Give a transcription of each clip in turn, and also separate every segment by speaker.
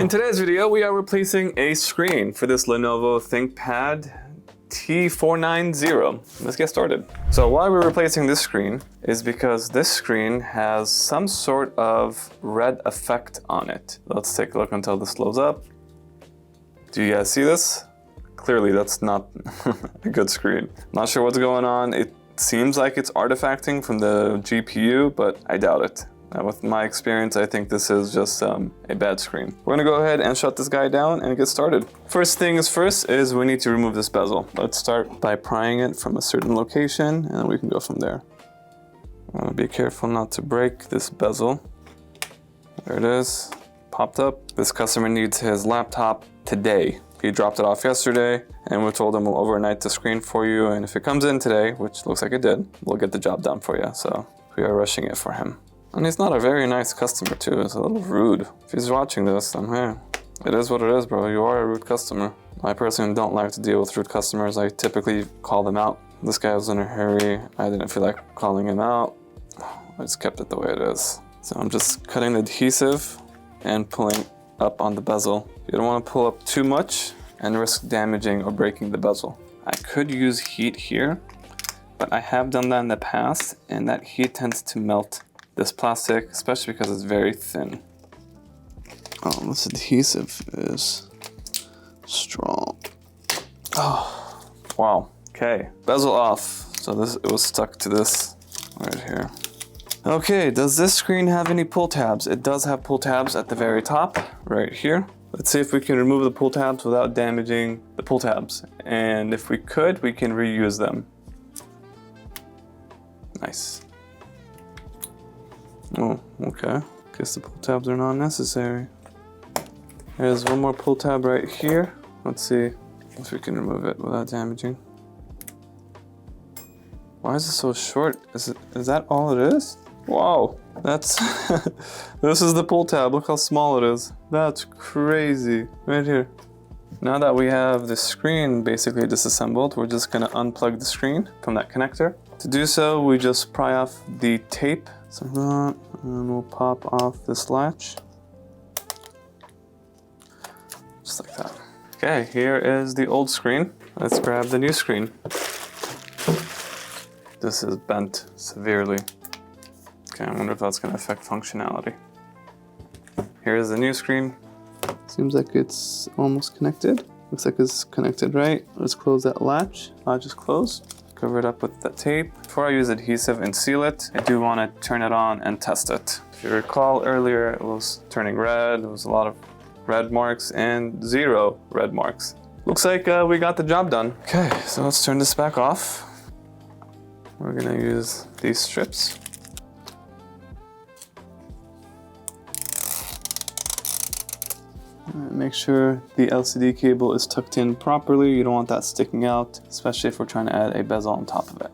Speaker 1: In today's video, we are replacing a screen for this Lenovo ThinkPad T490. Let's get started. So why we're replacing this screen is because this screen has some sort of red effect on it. Let's take a look until this loads up. Do you guys see this? Clearly that's not a good screen. Not sure what's going on. It seems like it's artifacting from the GPU, but I doubt it. With my experience, I think this is just a bad screen. We're gonna go ahead and shut this guy down and get started. First things first is we need to remove this bezel. Let's start by prying it from a certain location and then we can go from there. I'm gonna be careful not to break this bezel. There it is, popped up. This customer needs his laptop today. He dropped it off yesterday and we told him we'll overnight the screen for you, and if it comes in today, which looks like it did, we'll get the job done for you. So we are rushing it for him. And he's not a very nice customer too. It's a little rude. If he's watching this, then hey, it is what it is, bro. You are a rude customer. I personally don't like to deal with rude customers. I typically call them out. This guy was in a hurry. I didn't feel like calling him out. I just kept it the way it is. So I'm just cutting the adhesive and pulling up on the bezel. You don't want to pull up too much and risk damaging or breaking the bezel. I could use heat here, but I have done that in the past and that heat tends to melt this plastic, especially because it's very thin. Oh, this adhesive is strong. Oh, wow. Okay, bezel off. So it was stuck to this right here. Okay, does this screen have any pull tabs? It does have pull tabs at the very top, right here. Let's see if we can remove the pull tabs without damaging the pull tabs. And if we could, we can reuse them. Nice. Oh, okay. Guess the pull tabs are not necessary. There's one more pull tab right here. Let's see if we can remove it without damaging. Why is it so short? Is that all it is? Wow, that's this is the pull tab. Look how small it is. That's crazy. Right here. Now that we have the screen basically disassembled, we're just gonna unplug the screen from that connector. To do so, we just pry off the tape. So that, and we'll pop off this latch. Just like that. Okay, here is the old screen. Let's grab the new screen. This is bent severely. Okay, I wonder if that's gonna affect functionality. Here's the new screen. Seems like it's almost connected. Looks like it's connected right. Let's close that latch. Latch is closed. Cover it up with that tape. Before I use adhesive and seal it, I do want to turn it on and test it. If you recall earlier, it was turning red. There was a lot of red marks and 0 red marks. Looks like we got the job done. Okay, so let's turn this back off. We're gonna use these strips. Make sure the LCD cable is tucked in properly. You don't want that sticking out, especially if we're trying to add a bezel on top of it.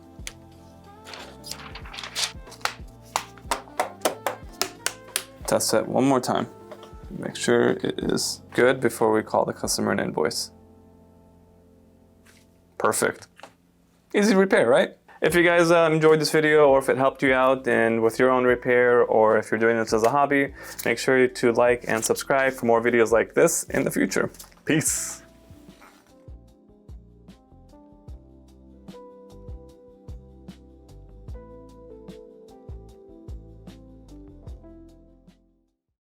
Speaker 1: Test it one more time. Make sure it is good before we call the customer an invoice. Perfect. Easy to repair, right? If you guys enjoyed this video, or if it helped you out and with your own repair, or if you're doing this as a hobby, make sure to like and subscribe for more videos like this in the future. Peace.